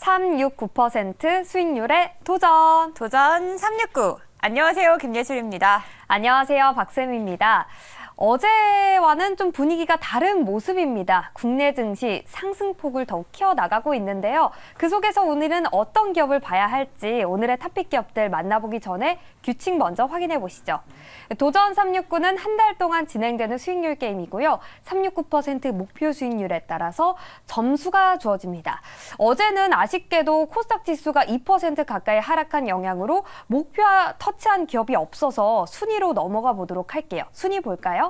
369% 수익률에 도전! 도전 369. 안녕하세요. 김예술입니다. 안녕하세요. 박쌤입니다. 어제와는 좀 분위기가 다른 모습입니다. 국내 증시 상승폭을 더욱 키워나가고 있는데요. 그 속에서 오늘은 어떤 기업을 봐야 할지 오늘의 탑픽 기업들 만나보기 전에 규칙 먼저 확인해 보시죠. 도전 369는 한 달 동안 진행되는 수익률 게임이고요. 369% 목표 수익률에 따라서 점수가 주어집니다. 어제는 아쉽게도 코스닥 지수가 2% 가까이 하락한 영향으로 목표와 터치한 기업이 없어서 순위로 넘어가 보도록 할게요. 순위 볼까요?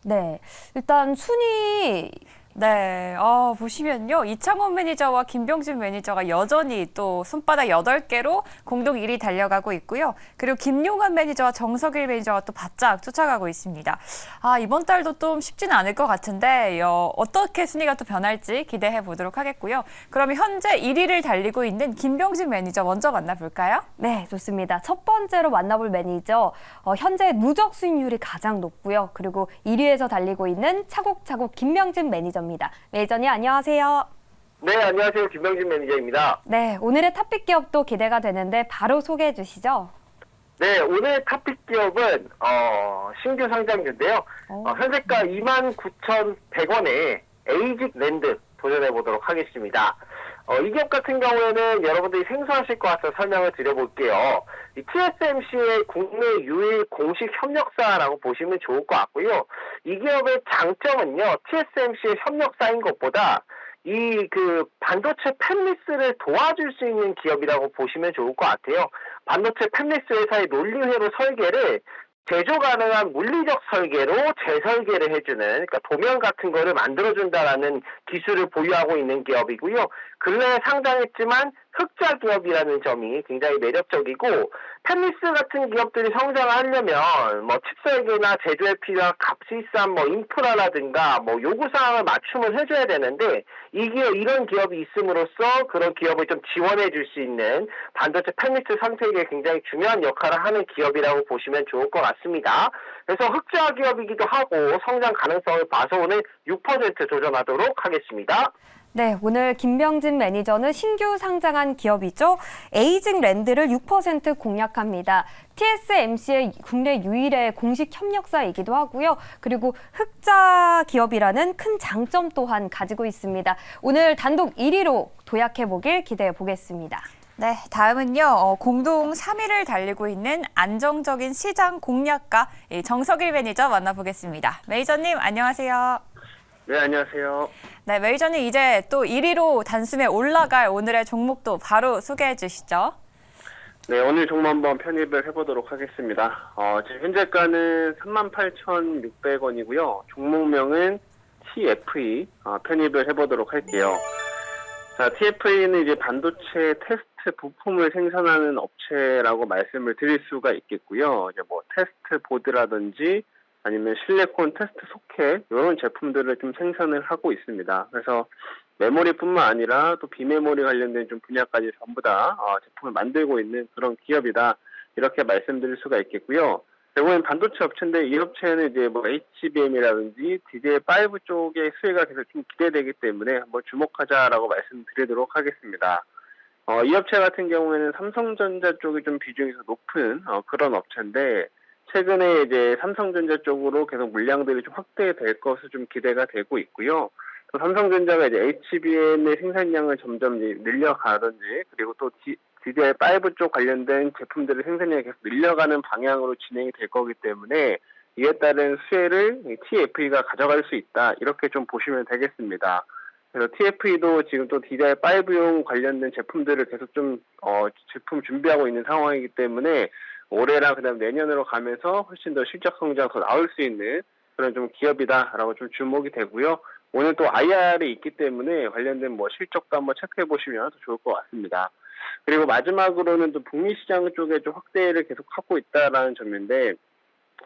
네, 일단 순위 네, 보시면요. 이창원 매니저와 김병준 매니저가 여전히 또 손바닥 8개로 공동 1위 달려가고 있고요. 그리고 김용환 매니저와 정석일 매니저가 또 바짝 쫓아가고 있습니다. 이번 달도 좀 쉽지는 않을 것 같은데 어떻게 순위가 또 변할지 기대해 보도록 하겠고요. 그러면 현재 1위를 달리고 있는 김병준 매니저 먼저 만나볼까요? 네, 좋습니다. 첫 번째로 만나볼 매니저, 현재 누적 수익률이 가장 높고요. 그리고 1위에서 달리고 있는 차곡차곡 김병준 매니저입니다. 매니저님 안녕하세요. 네, 안녕하세요. 김병진 매니저입니다. 네, 오늘의 탑픽 기업도 기대가 되는데 바로 소개해 주시죠. 네, 오늘 탑픽 기업은 신규 상장주인데요. 현재가 29,100원에 에이직랜드 도전해 보도록 하겠습니다. 이 기업 같은 경우에는 여러분들이 생소하실 것 같아서 설명을 드려볼게요. 이 TSMC의 국내 유일 공식 협력사라고 보시면 좋을 것 같고요. 이 기업의 장점은요, TSMC의 협력사인 것보다 이 반도체 팹리스를 도와줄 수 있는 기업이라고 보시면 좋을 것 같아요. 반도체 팹리스 회사의 논리회로 설계를 제조 가능한 물리적 설계로 재설계를 해주는, 그러니까 도면 같은 거를 만들어준다라는 기술을 보유하고 있는 기업이고요. 근래에 상장했지만 흑자 기업이라는 점이 굉장히 매력적이고, 팹리스 같은 기업들이 성장하려면 칩설계나 제조에 필요한 값비싼 인프라라든가 요구사항을 맞춤을 해줘야 되는데, 이런 기업이 있음으로써 그런 기업을 좀 지원해 줄 수 있는 반도체 팹리스 상세기에 굉장히 중요한 역할을 하는 기업이라고 보시면 좋을 것 같습니다. 그래서 흑자 기업이기도 하고 성장 가능성을 봐서 오늘 6% 도전하도록 하겠습니다. 네, 오늘 김병진 매니저는 신규 상장한 기업이죠. 에이직랜드를 6% 공략합니다. TSMC의 국내 유일의 공식 협력사이기도 하고요. 그리고 흑자 기업이라는 큰 장점 또한 가지고 있습니다. 오늘 단독 1위로 도약해보길 기대해 보겠습니다. 네, 다음은요. 공동 3위를 달리고 있는 안정적인 시장 공략가 정석일 매니저 만나보겠습니다. 매니저님 안녕하세요. 네, 안녕하세요. 네, 매니저님 이제 또 1위로 단숨에 올라갈 오늘의 종목도 바로 소개해 주시죠. 네, 오늘 종목 한번 편입을 해보도록 하겠습니다. 지금 현재가는 38,600원이고요. 종목명은 TFE 편입을 해보도록 할게요. 자, TFE는 이제 반도체 테스트 부품을 생산하는 업체라고 말씀을 드릴 수가 있겠고요. 이제 테스트 보드라든지 아니면 실리콘 테스트 소켓 이런 제품들을 좀 생산을 하고 있습니다. 그래서 메모리뿐만 아니라 또 비메모리 관련된 좀 분야까지 전부 다 제품을 만들고 있는 그런 기업이다 이렇게 말씀드릴 수가 있겠고요. 결국엔 반도체 업체인데 이 업체는 이제 HBM이라든지 DDR5 쪽의 수혜가 계속 좀 기대되기 때문에 한번 주목하자라고 말씀드리도록 하겠습니다. 이 업체 같은 경우에는 삼성전자 쪽이 좀 비중이 더 높은 그런 업체인데 최근에 이제 삼성전자 쪽으로 계속 물량들이 좀 확대될 것으로 좀 기대가 되고 있고요. 또 삼성전자가 이제 HBM의 생산량을 점점 늘려가든지 그리고 또 DDR5 쪽 관련된 제품들의 생산량이 계속 늘려가는 방향으로 진행이 될 거기 때문에 이에 따른 수혜를 TFE가 가져갈 수 있다 이렇게 좀 보시면 되겠습니다. 그래서 TFE도 지금 또 DDR5용 관련된 제품들을 계속 좀 제품 준비하고 있는 상황이기 때문에 올해랑 그다음 내년으로 가면서 훨씬 더 실적 성장 더 나올 수 있는 그런 좀 기업이다라고 좀 주목이 되고요. 오늘 또 IR이 있기 때문에 관련된 실적도 한번 체크해 보시면 더 좋을 것 같습니다. 그리고 마지막으로는 또 북미 시장 쪽에 좀 확대를 계속 하고 있다라는 점인데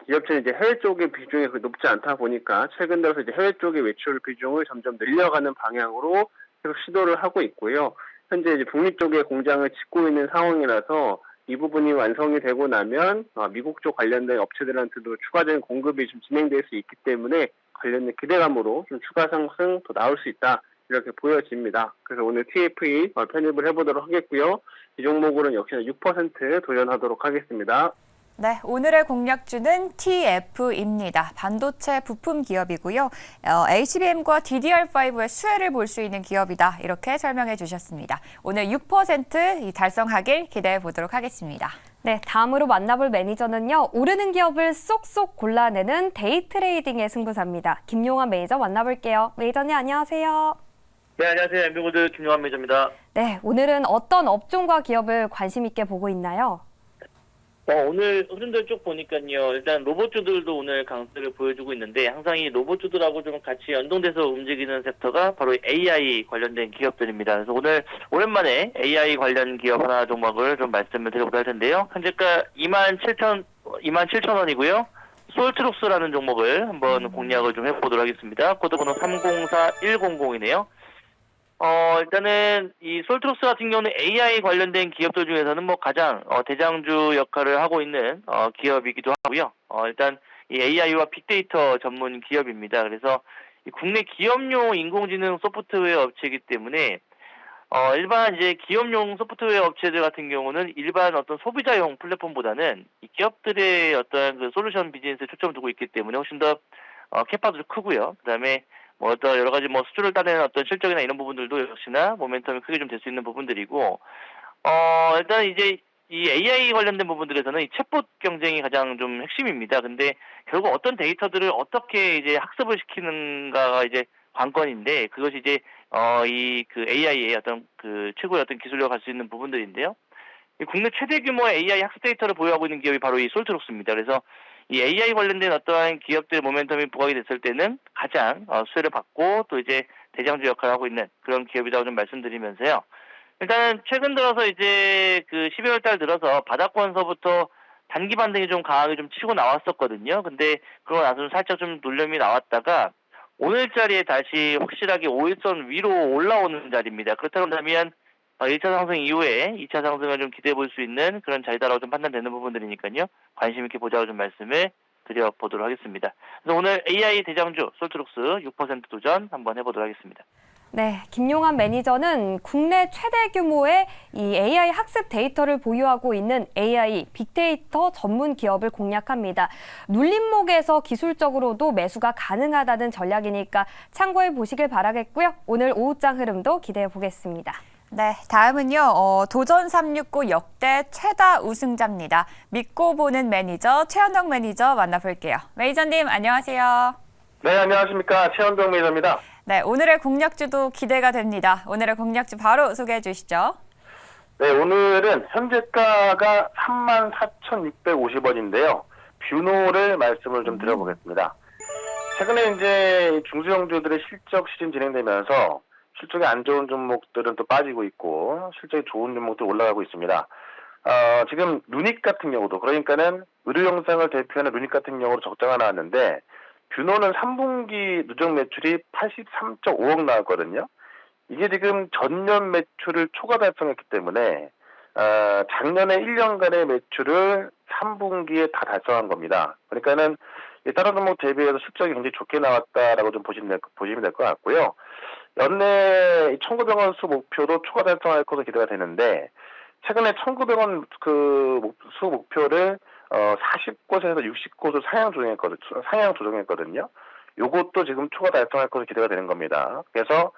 이 업체는 이제 해외 쪽의 비중이 높지 않다 보니까 최근 들어서 이제 해외 쪽의 외출 비중을 점점 늘려가는 방향으로 계속 시도를 하고 있고요. 현재 이제 북미 쪽에 공장을 짓고 있는 상황이라서 이 부분이 완성이 되고 나면 미국 쪽 관련된 업체들한테도 추가적인 공급이 좀 진행될 수 있기 때문에 관련된 기대감으로 좀 추가 상승 더 나올 수 있다 이렇게 보여집니다. 그래서 오늘 TFE 편입을 해보도록 하겠고요. 이 종목으로는 역시나 6% 도전하도록 하겠습니다. 네, 오늘의 공략주는 TF입니다. 반도체 부품 기업이고요. HBM과 DDR5의 수혜를 볼 수 있는 기업이다. 이렇게 설명해 주셨습니다. 오늘 6% 달성하길 기대해 보도록 하겠습니다. 네, 다음으로 만나볼 매니저는요. 오르는 기업을 쏙쏙 골라내는 데이 트레이딩의 승부사입니다. 김용환 매니저 만나볼게요. 매니저님 안녕하세요. 네, 안녕하세요. 엠비고드 김용환 매니저입니다. 네, 오늘은 어떤 업종과 기업을 관심 있게 보고 있나요? 오늘 흐름들 쭉 보니까요. 일단 로봇주들도 오늘 강세를 보여주고 있는데 항상 이 로봇주들하고 좀 같이 연동돼서 움직이는 섹터가 바로 AI 관련된 기업들입니다. 그래서 오늘 오랜만에 AI 관련 기업 하나 종목을 좀 말씀을 드려보도록 할 텐데요. 현재가 27,000원이고요. 솔트룩스라는 종목을 한번 공략을 좀 해보도록 하겠습니다. 코드번호 304100이네요. 일단은 이 솔트룩스 같은 경우는 AI 관련된 기업들 중에서는 뭐 가장 대장주 역할을 하고 있는 기업이기도 하고요. 일단 이 AI와 빅데이터 전문 기업입니다. 그래서 이 국내 기업용 인공지능 소프트웨어 업체이기 때문에 일반 이제 기업용 소프트웨어 업체들 같은 경우는 일반 어떤 소비자용 플랫폼보다는 이 기업들의 어떤 그 솔루션 비즈니스에 초점을 두고 있기 때문에 훨씬 더 캐파도 크고요. 그다음에 뭐 어떤 여러 가지 뭐 수주를 따내는 어떤 실적이나 이런 부분들도 역시나 모멘텀이 크게 좀 될 수 있는 부분들이고, 일단 이제 이 AI 관련된 부분들에서는 이 챗봇 경쟁이 가장 좀 핵심입니다. 근데 결국 어떤 데이터들을 어떻게 이제 학습을 시키는가가 이제 관건인데, 그것이 이제 이 그 AI의 어떤 그 최고의 어떤 기술력을 갈 수 있는 부분들인데요. 국내 최대 규모의 AI 학습 데이터를 보유하고 있는 기업이 바로 이 솔트룩스입니다. 그래서 이 AI 관련된 어떠한 기업들 모멘텀이 부각이 됐을 때는 가장 수혜를 받고 또 이제 대장주 역할을 하고 있는 그런 기업이라고 좀 말씀드리면서요. 일단은 최근 들어서 이제 그 12월 달 들어서 바닥권서부터 단기 반등이 좀 강하게 좀 치고 나왔었거든요. 근데 그러고 나서는 살짝 좀 놀림이 나왔다가 오늘 자리에 다시 확실하게 5일선 위로 올라오는 자리입니다. 그렇다면 1차 상승 이후에 2차 상승을 좀 기대해 볼 수 있는 그런 자리다라고 좀 판단되는 부분들이니까요. 관심 있게 보자고 좀 말씀을 드려보도록 하겠습니다. 그래서 오늘 AI 대장주 솔트룩스 6% 도전 한번 해보도록 하겠습니다. 네, 김용환 매니저는 국내 최대 규모의 이 AI 학습 데이터를 보유하고 있는 AI 빅데이터 전문 기업을 공략합니다. 눌림목에서 기술적으로도 매수가 가능하다는 전략이니까 참고해 보시길 바라겠고요. 오늘 오후장 흐름도 기대해 보겠습니다. 네, 다음은요. 도전 369 역대 최다 우승자입니다. 믿고 보는 매니저 최현덕 매니저 만나볼게요. 매니저님 안녕하세요. 네, 안녕하십니까. 최현동 매니저입니다. 네, 오늘의 공략주도 기대가 됩니다. 오늘의 공략주 바로 소개해 주시죠. 네, 오늘은 현재가가 34,650원인데요. 뷰노를 말씀을 좀 드려보겠습니다. 최근에 이제 중소형주들의 실적 시즌 진행되면서 실적이 안 좋은 종목들은 또 빠지고 있고 실적이 좋은 종목들 올라가고 있습니다. 지금 루닛 같은 경우도 그러니까는 의료영상을 대표하는 루닛 같은 경우로 적자가 나왔는데 뷰노는 3분기 누적 매출이 83.5억 나왔거든요. 이게 지금 전년 매출을 초과 달성했기 때문에 작년에 1년간의 매출을 3분기에 다 달성한 겁니다. 그러니까는 다른 종목 대비해서 실적이 굉장히 좋게 나왔다라고 좀 보시면 될 것 같고요. 연내 1,900원 수 목표도 초과 달성할 것으로 기대가 되는데 최근에 1,900원 그 수 목표를 40곳에서 60곳을 상향 조정했거든요. 요것도 지금 초과 달성할 것으로 기대가 되는 겁니다. 그래서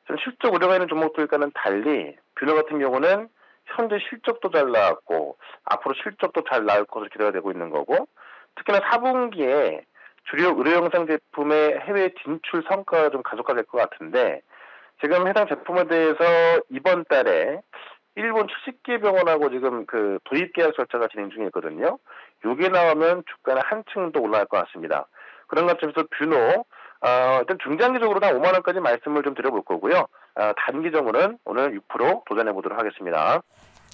좀 실적 우려가 있는 종목들과는 달리 뷰노 같은 경우는 현재 실적도 잘 나왔고 앞으로 실적도 잘 나올 것으로 기대가 되고 있는 거고 특히나 4분기에 주력 의료영상 제품의 해외 진출 성과가 좀 가속화될 것 같은데 지금 해당 제품에 대해서 이번 달에 일본 70개 병원하고 지금 그 도입 계약 절차가 진행 중에 있거든요. 요게 나오면 주가는 한층 더 올라갈 것 같습니다. 그런 관점에서 뷰노 일단 중장기적으로는 5만 원까지 말씀을 좀 드려볼 거고요. 단기적으로는 오늘 6% 도전해 보도록 하겠습니다.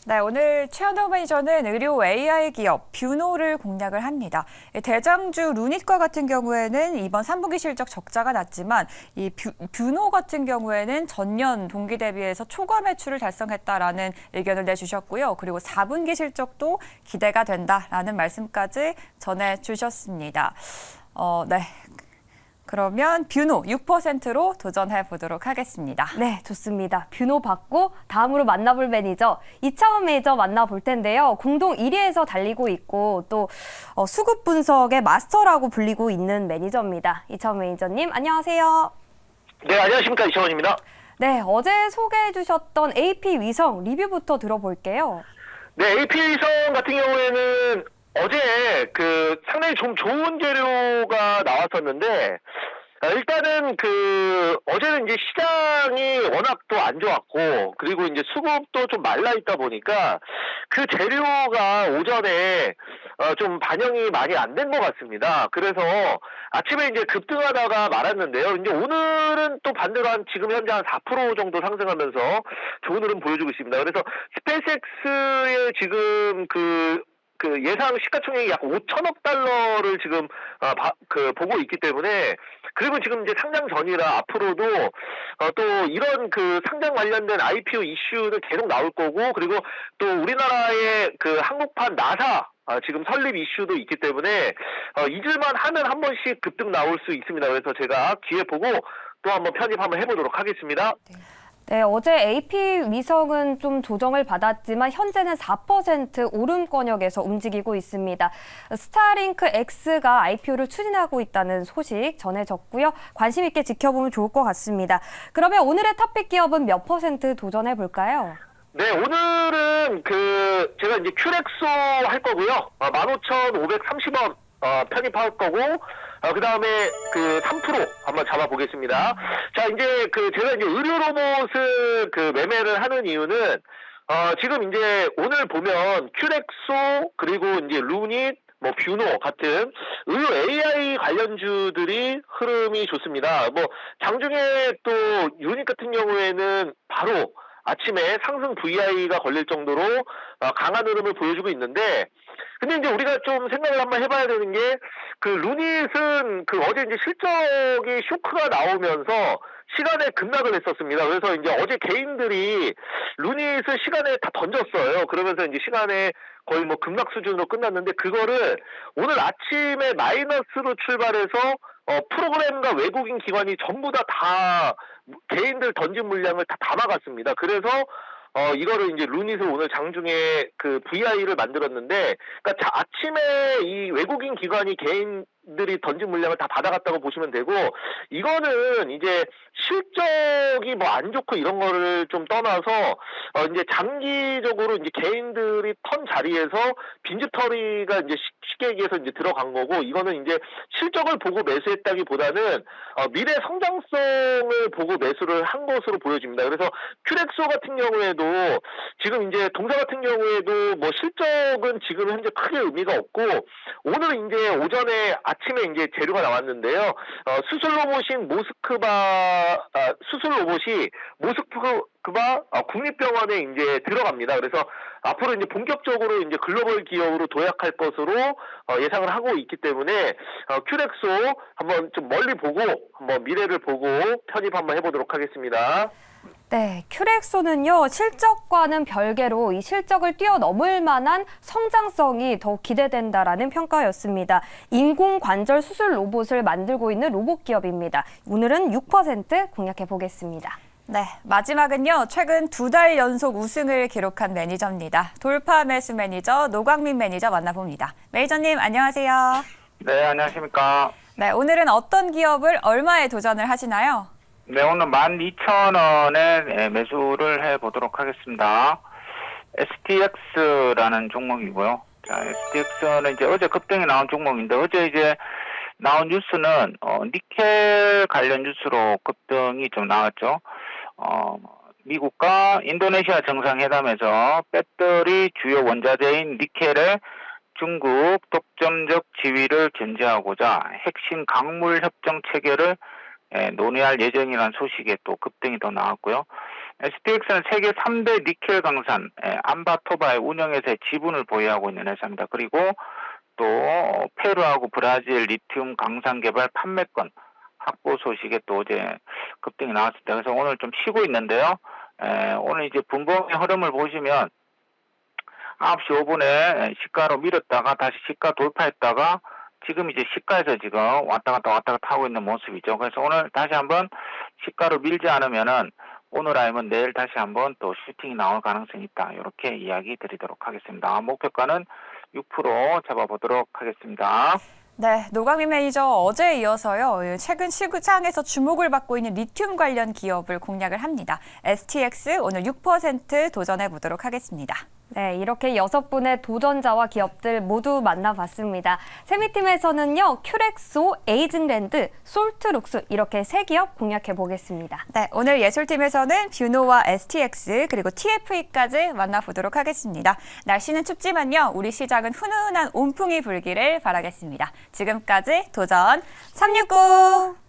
네, 오늘 최현덕 매니저는 의료 AI 기업 뷰노를 공략을 합니다. 대장주 루닛과 같은 경우에는 이번 3분기 실적 적자가 났지만 이 뷰노 같은 경우에는 전년 동기 대비해서 초과 매출을 달성했다라는 의견을 내주셨고요. 그리고 4분기 실적도 기대가 된다라는 말씀까지 전해주셨습니다. 네. 그러면 뷰노 6%로 도전해 보도록 하겠습니다. 네, 좋습니다. 뷰노 받고 다음으로 만나볼 매니저 이창원 매니저 만나볼 텐데요. 공동 1위에서 달리고 있고 또 수급 분석의 마스터라고 불리고 있는 매니저입니다. 이창원 매니저님 안녕하세요. 네, 안녕하십니까. 이창원입니다. 네, 어제 소개해 주셨던 AP 위성 리뷰부터 들어볼게요. 네, AP 위성 같은 경우에는 어제 상당히 좀 좋은 재료가 나왔었는데, 일단은 어제는 이제 시장이 워낙 또 안 좋았고, 그리고 이제 수급도 좀 말라 있다 보니까 그 재료가 오전에 좀 반영이 많이 안 된 것 같습니다. 그래서 아침에 이제 급등하다가 말았는데요. 이제 오늘은 또 반대로 지금 현재 한 4% 정도 상승하면서 좋은 흐름 보여주고 있습니다. 그래서 스페이스X의 지금 예상 시가총액이 약 5천억 달러를 지금 보고 있기 때문에, 그리고 지금 이제 상장 전이라 앞으로도 또 이런 상장 관련된 IPO 이슈는 계속 나올 거고, 그리고 또 우리나라의 한국판 나사 지금 설립 이슈도 있기 때문에 잊을만 하면 한 번씩 급등 나올 수 있습니다. 그래서 제가 기회 보고 또 한번 편입 한번 해보도록 하겠습니다. 네, 어제 AP 위성은 좀 조정을 받았지만 현재는 4% 오름권역에서 움직이고 있습니다. 스타링크 X가 IPO를 추진하고 있다는 소식 전해졌고요. 관심 있게 지켜보면 좋을 것 같습니다. 그러면 오늘의 탑픽 기업은 몇 % 도전해 볼까요? 네, 오늘은 제가 이제 큐렉소 할 거고요. 15,530원 편입할 거고, 그 다음에 3% 한번 잡아보겠습니다. 자, 이제 제가 이제 의료 로봇을 매매를 하는 이유는, 지금 이제 오늘 보면 큐렉소, 그리고 이제 루닛, 뷰노 같은 의료 AI 관련주들이 흐름이 좋습니다. 장중에 또 유닛 같은 경우에는 바로 아침에 상승 VI가 걸릴 정도로 강한 흐름을 보여주고 있는데, 근데 이제 우리가 좀 생각을 한번 해봐야 되는 게, 루닛은 어제 이제 실적이 쇼크가 나오면서 시간에 급락을 했었습니다. 그래서 이제 어제 개인들이 루닛을 시간에 다 던졌어요. 그러면서 이제 시간에 거의 급락 수준으로 끝났는데, 그거를 오늘 아침에 마이너스로 출발해서 프로그램과 외국인 기관이 전부 다 개인들 던진 물량을 다 담아갔습니다. 그래서 이거를 이제 루닛을 오늘 장중에 VI를 만들었는데, 그러니까 아침에 이 외국인 기관이 개인들이 던진 물량을 다 받아갔다고 보시면 되고, 이거는 이제 실적이 안 좋고 이런 거를 좀 떠나서 이제 장기적으로 이제 개인들이 턴 자리에서 빈집털이가 이제 쉽게 얘기해서 이제 들어간 거고, 이거는 이제 실적을 보고 매수했다기보다는 미래 성장성을 보고 매수를 한 것으로 보여집니다. 그래서 큐렉소 같은 경우에도 지금 이제 동사 같은 경우에도 실적은 지금 현재 크게 의미가 없고, 오늘은 이제 오전에 아침에 이제 재료가 나왔는데요. 수술 로봇인 모스크바 국립병원에 이제 들어갑니다. 그래서 앞으로 이제 본격적으로 이제 글로벌 기업으로 도약할 것으로 예상을 하고 있기 때문에 큐렉소 한번 좀 멀리 보고 한번 미래를 보고 편입 한번 해보도록 하겠습니다. 네, 큐렉소는요, 실적과는 별개로 이 실적을 뛰어넘을 만한 성장성이 더욱 기대된다라는 평가였습니다. 인공관절 수술 로봇을 만들고 있는 로봇 기업입니다. 오늘은 6% 공략해 보겠습니다. 네, 마지막은요. 최근 2달 연속 우승을 기록한 매니저입니다. 돌파 매수 매니저 노광민 매니저 만나봅니다. 매니저님 안녕하세요. 네, 안녕하십니까. 네, 오늘은 어떤 기업을 얼마에 도전을 하시나요? 네, 오늘 12,000원에 매수를 해보도록 하겠습니다. STX라는 종목이고요. 자, STX는 이제 어제 급등이 나온 종목인데, 어제 이제 나온 뉴스는 니켈 관련 뉴스로 급등이 좀 나왔죠. 미국과 인도네시아 정상회담에서 배터리 주요 원자재인 니켈의 중국 독점적 지위를 견제하고자 핵심 광물 협정 체결을 논의할 예정이라는 소식에 또 급등이 더 나왔고요. STX는 세계 3대 니켈 강산 안바토바의 운영에서의 지분을 보유하고 있는 회사입니다. 그리고 또 페루하고 브라질 리튬 강산 개발 판매권 확보 소식에 또 어제 급등이 나왔습니다. 그래서 오늘 좀 쉬고 있는데요. 오늘 이제 분봉의 흐름을 보시면 9시 5분에 시가로 밀었다가 다시 시가 돌파했다가 지금 이제 시가에서 지금 왔다 갔다 하고 있는 모습이죠. 그래서 오늘 다시 한번 시가로 밀지 않으면은 오늘 아니면 내일 다시 한번 또 슈팅이 나올 가능성이 있다. 이렇게 이야기 드리도록 하겠습니다. 목표가는 6% 잡아보도록 하겠습니다. 네, 노광민 매니저 어제에 이어서요. 최근 시장에서 주목을 받고 있는 리튬 관련 기업을 공략을 합니다. STX 오늘 6% 도전해 보도록 하겠습니다. 네, 이렇게 6분의 도전자와 기업들 모두 만나봤습니다. 세미팀에서는요, 큐렉소, 에이징랜드, 솔트룩스 이렇게 3기업 공략해 보겠습니다. 네, 오늘 예술팀에서는 뷰노와 STX 그리고 TFE까지 만나보도록 하겠습니다. 날씨는 춥지만요, 우리 시장은 훈훈한 온풍이 불기를 바라겠습니다. 지금까지 도전 369!